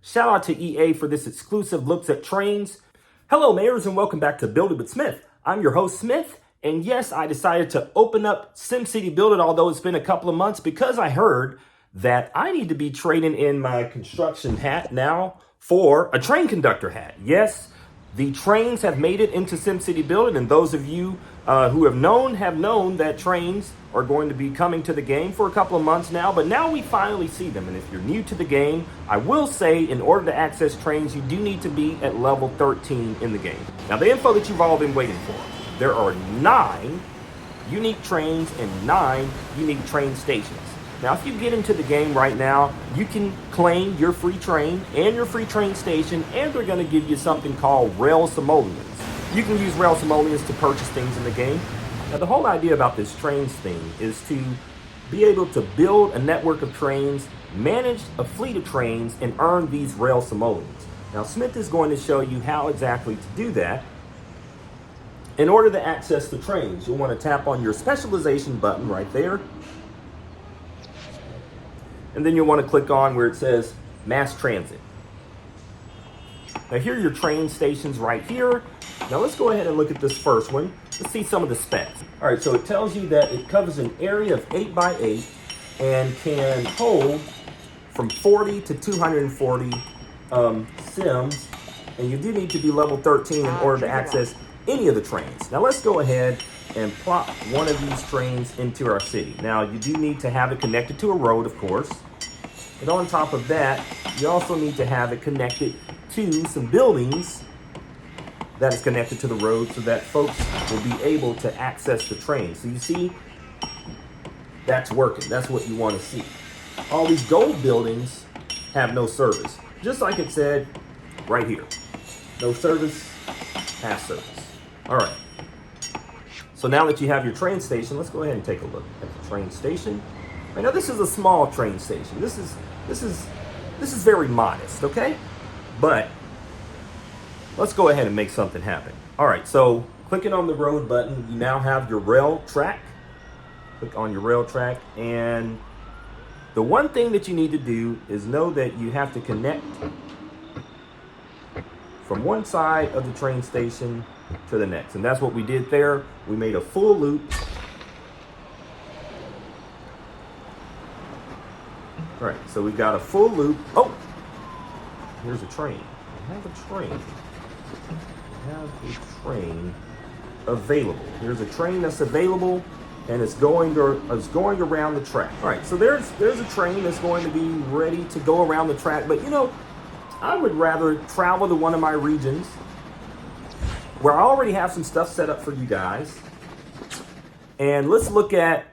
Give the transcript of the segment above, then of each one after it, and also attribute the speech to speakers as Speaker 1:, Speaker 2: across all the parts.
Speaker 1: Shout out to EA for this exclusive looks at trains. Hello, mayors, and welcome back to Build It with Smith. I'm your host, Smith, and yes, I decided to open up SimCity Buildit, although it's been a couple of months, because I heard that I need to be trading in my construction hat now for a train conductor hat. Yes, the trains have made it into SimCity Buildit, and those of you who have known that trains are going to be coming to the game for a couple of months now, but now we finally see them. And if you're new to the game, I will say in order to access trains, you do need to be at level 13 in the game. Now, the info that you've all been waiting for, there are 9 unique trains and 9 unique train stations. Now, if you get into the game right now, you can claim your free train and your free train station, and they're going to give you something called rail simoleons. You can use rail simoleons to purchase things in the game. Now, the whole idea about this trains thing is to be able to build a network of trains, manage a fleet of trains, and earn these rail simoleons. Now, Smith is going to show you how exactly to do that. In order to access the trains, you'll want to tap on your specialization button right there. And then you'll want to click on where it says mass transit. Now, here are your train stations right here. Now, let's go ahead and look at this first one. Let's see some of the specs. All right, so it tells you that it covers an area of 8 by 8 and can hold from 40 to 240 sims. And you do need to be level 13 in order to access any of the trains. Now, let's go ahead and plop one of these trains into our city. Now, you do need to have it connected to a road, of course. And on top of that, you also need to have it connected to some buildings that is connected to the road so that folks will be able to access the train. So you see, that's working. That's what you want to see. All these gold buildings have no service. Just like it said right here. No service, has service. All right. So now that you have your train station, let's go ahead and take a look at the train station. Right now, this is a small train station. This is very modest, okay? But let's go ahead and make something happen. All right, so clicking on the road button, you now have your rail track. Click on your rail track, and the one thing that you need to do is know that you have to connect from one side of the train station to the next. And that's what we did there. We made a full loop. All right, so we've got a full loop. Oh, here's a train. I have a train. I have a train available. Here's a train that's available, and it's going around the track. All right, so there's a train that's going to be ready to go around the track. But you know, I would rather travel to one of my regions where I already have some stuff set up for you guys. And let's look at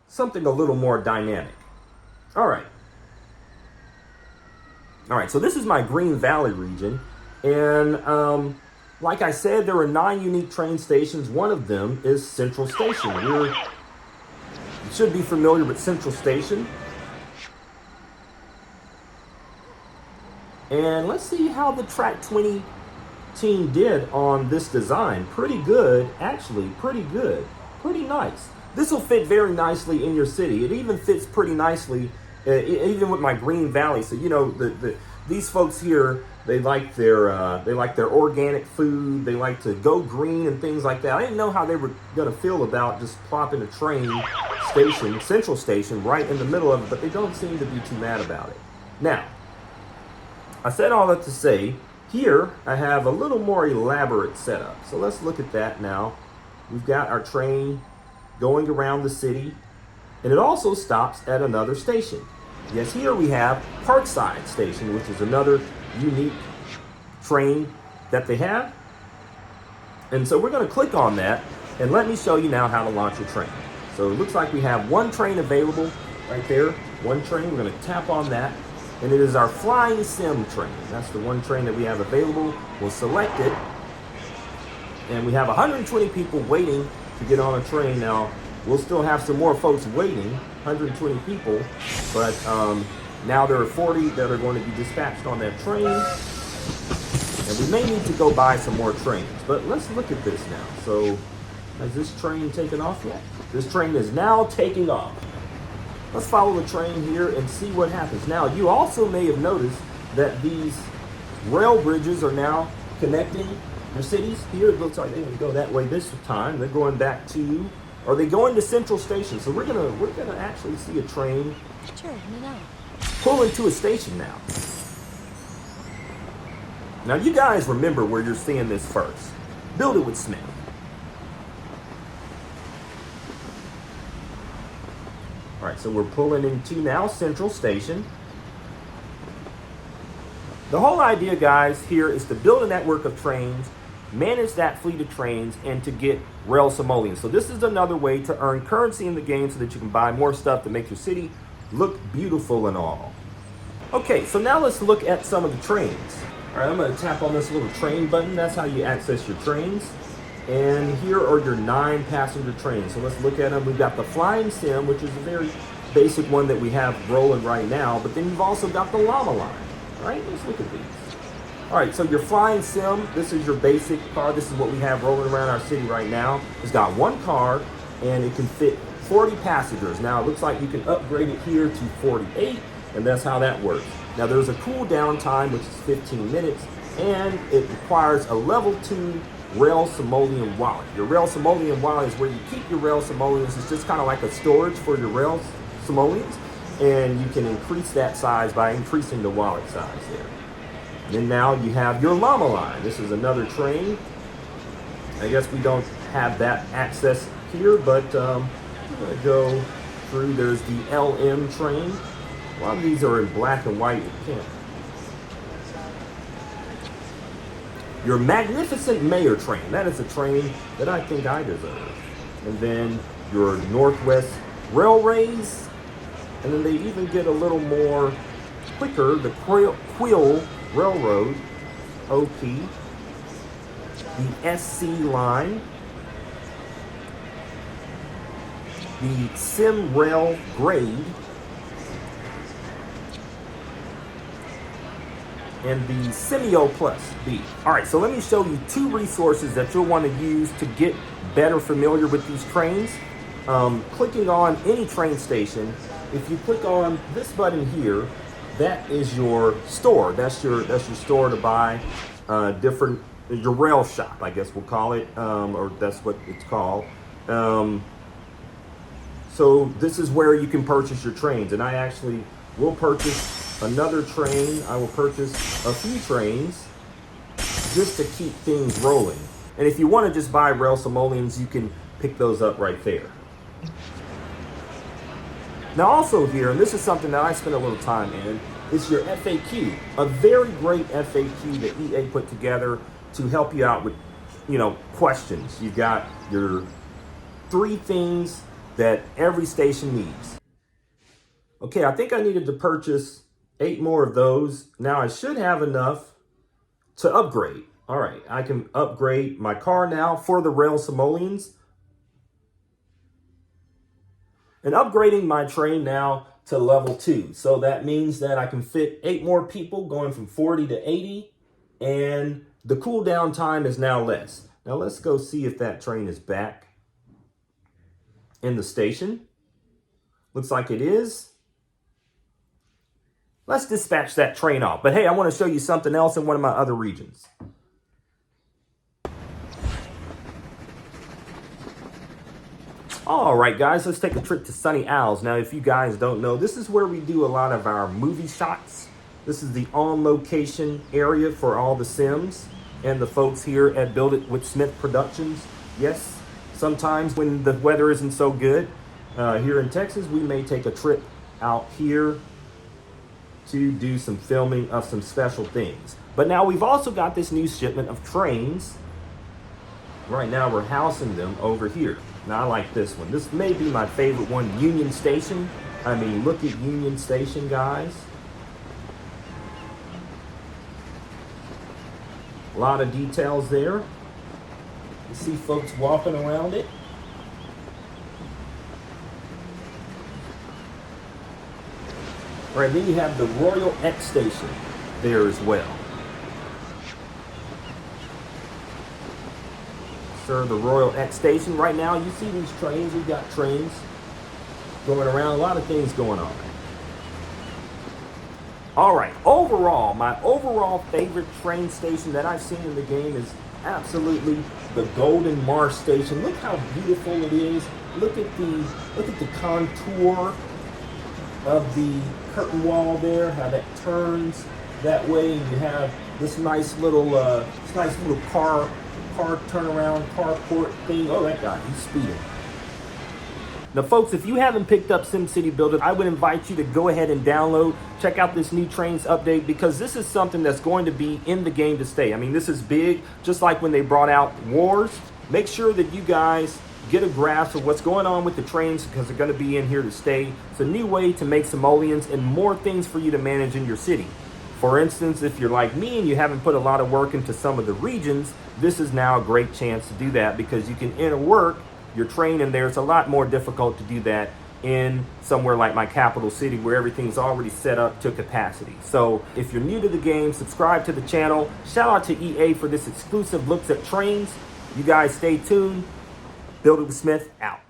Speaker 1: something a little more dynamic. All right, so this is my Green Valley region. And like I said, there are 9 unique train stations. One of them is Central Station. You should be familiar with Central Station. And let's see how the Track 20 team did on this design. Pretty good, actually, pretty good. Pretty nice. This will fit very nicely in your city. It even fits pretty nicely, even with my Green Valley. So you know, these folks here, they like their organic food. They like to go green and things like that. I didn't know how they were gonna feel about just plopping a train station, Central Station, right in the middle of it, but they don't seem to be too mad about it. Now, I said all that to say, here I have a little more elaborate setup. So let's look at that now. We've got our train going around the city, and it also stops at another station. Yes, here we have Parkside Station, which is another unique train that they have. And so we're going to click on that, and let me show you now how to launch your train. So it looks like we have one train available right there. One train, we're going to tap on that. And it is our Flying Sim train. That's the one train that we have available. We'll select it. And we have 120 people waiting to get on a train. Now, we'll still have some more folks waiting, 120 people. But now there are 40 that are going to be dispatched on that train. And we may need to go buy some more trains. But let's look at this now. So, has this train taken off yet? This train is now taking off. Let's follow the train here and see what happens. Now, you also may have noticed that these rail bridges are now connecting your cities. Here it looks like they're going to go that way this time. They're going back to, or they going to Central Station. So we're gonna actually see a train pull into a station now. Now you guys remember where you're seeing this first. Build it with Smith. All right, so we're pulling into now Central Station. The whole idea, guys, here is to build a network of trains, manage that fleet of trains, and to get rail simoleons. So this is another way to earn currency in the game so that you can buy more stuff to make your city look beautiful and all. Okay, so now let's look at some of the trains. All right, I'm going to tap on this little train button. That's how you access your trains. And here are your 9 passenger trains. So let's look at them. We've got the Flying Sim, which is a very basic one that we have rolling right now. But then you've also got the Llama Line. All right, let's look at these. All right, so your Flying Sim, this is your basic car. This is what we have rolling around our city right now. It's got 1 car, and it can fit 40 passengers. Now, it looks like you can upgrade it here to 48, and that's how that works. Now, there's a cool down time, which is 15 minutes, and it requires a level 2 rail simoleon wallet. Your rail simoleon wallet is where you keep your rail simoleons. It's just kind of like a storage for your rail simoleons, and you can increase that size by increasing the wallet size there. Then now you have your Llama Line. This is another train. I guess we don't have that access here, but I'm going to go through. There's the LM train. A lot of these are in black and white. You can't. Your Magnificent Mayor train. That is a train that I think I deserve. And then your Northwest Railways. And then they even get a little more quicker. The Quill Railroad, OP, the SC line, the Sim Rail Grade, and the Simio Plus B. All right, so let me show you 2 resources that you'll want to use to get better familiar with these trains. Clicking on any train station, if you click on this button here, that is your store. That's your store to buy your rail shop, I guess we'll call it, or that's what it's called. So this is where you can purchase your trains, and I actually will purchase another train. I will purchase a few trains just to keep things rolling. And if you want to just buy rail simoleons, you can pick those up right there. Now also here, and this is something that I spent a little time in, is your FAQ. A very great FAQ that EA put together to help you out with, questions. You've got your 3 things that every station needs. Okay, I think I needed to purchase 8 more of those. Now I should have enough to upgrade. All right, I can upgrade my car now for the rail simoleons. And upgrading my train now to level 2. So that means that I can fit 8 more people going from 40 to 80. And the cooldown time is now less. Now let's go see if that train is back in the station. Looks like it is. Let's dispatch that train off. But hey, I want to show you something else in one of my other regions. All right, guys, let's take a trip to Sunny Owls. Now, if you guys don't know, this is where we do a lot of our movie shots. This is the on-location area for all the Sims and the folks here at Build It with Smith Productions. Yes, sometimes when the weather isn't so good here in Texas, we may take a trip out here to do some filming of some special things. But now we've also got this new shipment of trains. Right now we're housing them over here. Now I like this one. This may be my favorite one, Union Station. I mean, look at Union Station, guys. A lot of details there. You see folks walking around it. All right, then you have the Royal X Station there as well. Sir, the Royal X Station. Right now, you see these trains. We've got trains going around. A lot of things going on. All right, overall, my overall favorite train station that I've seen in the game is absolutely the Golden Marsh Station. Look how beautiful it is. Look at the contour of the curtain wall there, how that turns that way, and you have this nice little car turnaround, carport thing. Oh, that guy, he's speeding. Now, folks, if you haven't picked up SimCity Buildit, I would invite you to go ahead and download, check out this new trains update, because this is something that's going to be in the game to stay. I mean, this is big, just like when they brought out Wars. Make sure that you guys get a grasp of what's going on with the trains, because they're going to be in here to stay. It's a new way to make simoleons and more things for you to manage in your city. For instance, if you're like me and you haven't put a lot of work into some of the regions, this is now a great chance to do that, because you can enter work your train in there. It's a lot more difficult to do that in somewhere like my capital city, where everything's already set up to capacity. So if you're new to the game, subscribe to the channel. Shout out to EA for this exclusive looks at trains. You guys stay tuned. Build It with Smith out.